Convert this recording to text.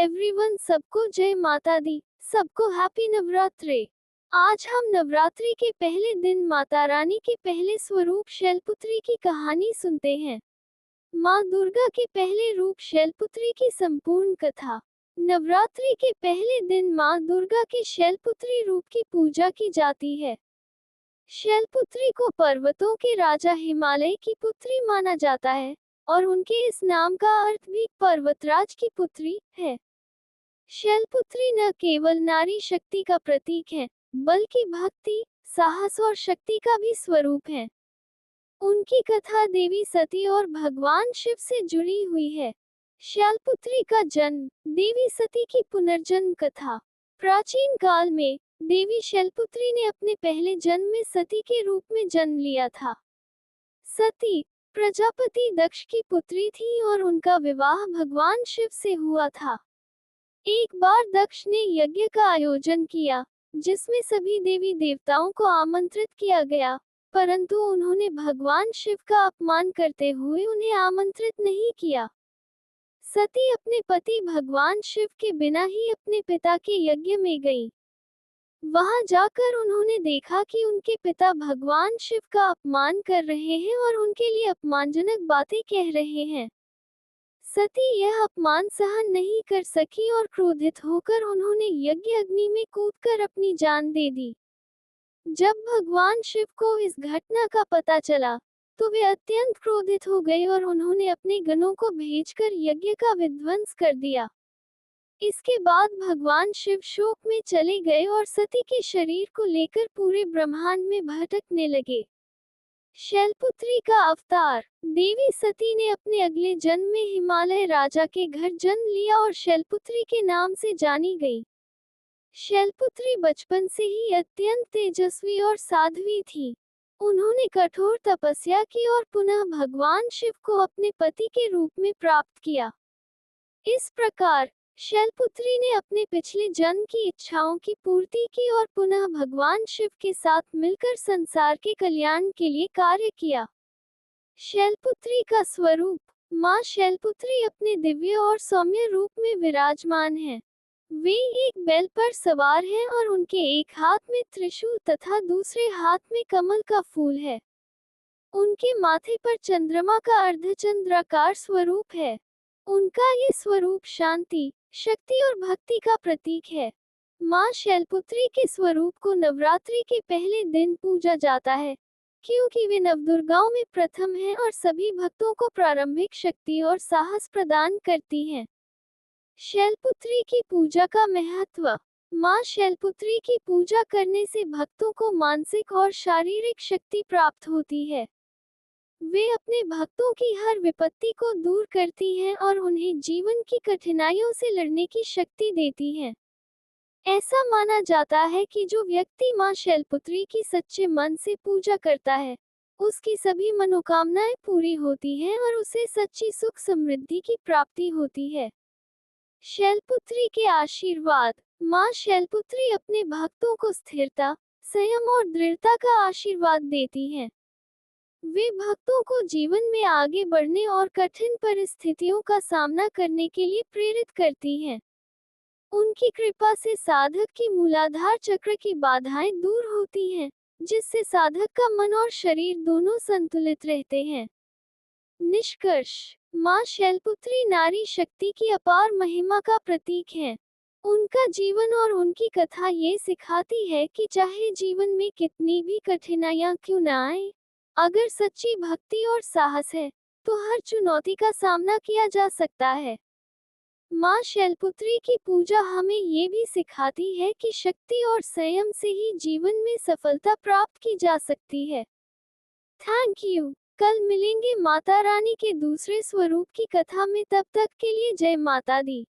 Everyone, सबको जय माता दी, सबको हैप्पी नवरात्रे। आज हम नवरात्रि के पहले दिन माता रानी के पहले स्वरूप शैलपुत्री की कहानी सुनते हैं। माँ दुर्गा के पहले रूप शैलपुत्री की संपूर्ण कथा। नवरात्रि के पहले दिन माँ दुर्गा के शैलपुत्री रूप की पूजा की जाती है। शैलपुत्री को पर्वतों के राजा हिमालय की पुत्री माना जाता है और उनके इस नाम का अर्थ भी पर्वतराज की पुत्री है। शैलपुत्री न केवल नारी शक्ति का प्रतीक है, बल्कि भक्ति, साहस और शक्ति का भी स्वरूप है। उनकी कथा देवी सती और भगवान शिव से जुड़ी हुई है। शैलपुत्री का जन्म, देवी सती की पुनर्जन्म कथा। प्राचीन काल में देवी शैलपुत्री ने अपने पहले जन्म में सती के रूप में जन्म लिया था। सती प्रजापति दक्ष की पुत्री थी और उनका विवाह भगवान शिव से हुआ था। एक बार दक्ष ने यज्ञ का आयोजन किया, जिसमें सभी देवी देवताओं को आमंत्रित किया गया, परंतु उन्होंने भगवान शिव का अपमान करते हुए उन्हें आमंत्रित नहीं किया। सती अपने पति भगवान शिव के बिना ही अपने पिता के यज्ञ में गई। वहां जाकर उन्होंने देखा कि उनके पिता भगवान शिव का अपमान कर रहे हैं और उनके लिए अपमानजनक बातें कह रहे हैं। सती यह अपमान सहन नहीं कर सकी और क्रोधित होकर उन्होंने यज्ञ अग्नि में कूदकर अपनी जान दे दी। जब भगवान शिव को इस घटना का पता चला, तो वे अत्यंत क्रोधित हो गए और उन्होंने अपने गणों को भेजकर यज्ञ का विध्वंस कर दिया। इसके बाद भगवान शिव शोक में चले गए और सती के शरीर को लेकर पूरे ब्रह्मांड में भटकने लगे। शैलपुत्री का अवतार। देवी सती ने अपने अगले जन्म में हिमालय राजा के घर जन्म लिया और शैलपुत्री के नाम से जानी गई। शैलपुत्री बचपन से ही अत्यंत तेजस्वी और साध्वी थी। उन्होंने कठोर तपस्या की और पुनः भगवान शिव को अपने पति के रूप में प्राप्त किया। इस प्रकार शैलपुत्री ने अपने पिछले जन्म की इच्छाओं की पूर्ति की और पुनः भगवान शिव के साथ मिलकर संसार के कल्याण के लिए कार्य किया। शैलपुत्री का स्वरूप। माँ शैलपुत्री अपने दिव्य और सौम्य रूप में विराजमान है। वे एक बैल पर सवार हैं और उनके एक हाथ में त्रिशूल तथा दूसरे हाथ में कमल का फूल है। उनके माथे पर चंद्रमा का अर्धचंद्राकार स्वरूप है। उनका ये स्वरूप शांति, शक्ति और भक्ति का प्रतीक है। माँ शैलपुत्री के स्वरूप को नवरात्रि के पहले दिन पूजा जाता है, क्योंकि वे नवदुर्गाओं में प्रथम हैं और सभी भक्तों को प्रारंभिक शक्ति और साहस प्रदान करती हैं। शैलपुत्री की पूजा का महत्व। माँ शैलपुत्री की पूजा करने से भक्तों को मानसिक और शारीरिक शक्ति प्राप्त होती है। वे अपने भक्तों की हर विपत्ति को दूर करती हैं और उन्हें जीवन की कठिनाइयों से लड़ने की शक्ति देती हैं। ऐसा माना जाता है कि जो व्यक्ति माँ शैलपुत्री की सच्चे मन से पूजा करता है, उसकी सभी मनोकामनाएं पूरी होती हैं और उसे सच्ची सुख समृद्धि की प्राप्ति होती है। शैलपुत्री के आशीर्वाद। माँ शैलपुत्री अपने भक्तों को स्थिरता, संयम और दृढ़ता का आशीर्वाद देती हैं। वे भक्तों को जीवन में आगे बढ़ने और कठिन परिस्थितियों का सामना करने के लिए प्रेरित करती हैं। उनकी कृपा से साधक की मूलाधार चक्र की बाधाएं दूर होती हैं, जिससे साधक का मन और शरीर दोनों संतुलित रहते हैं। निष्कर्ष। माँ शैलपुत्री नारी शक्ति की अपार महिमा का प्रतीक है। उनका जीवन और उनकी कथा ये सिखाती है कि चाहे जीवन में कितनी भी कठिनाइयां क्यों न आए, अगर सच्ची भक्ति और साहस है, तो हर चुनौती का सामना किया जा सकता है। माँ शैलपुत्री की पूजा हमें ये भी सिखाती है कि शक्ति और संयम से ही जीवन में सफलता प्राप्त की जा सकती है। Thank you. कल मिलेंगे माता रानी के दूसरे स्वरूप की कथा में, तब तक के लिए जय माता दी।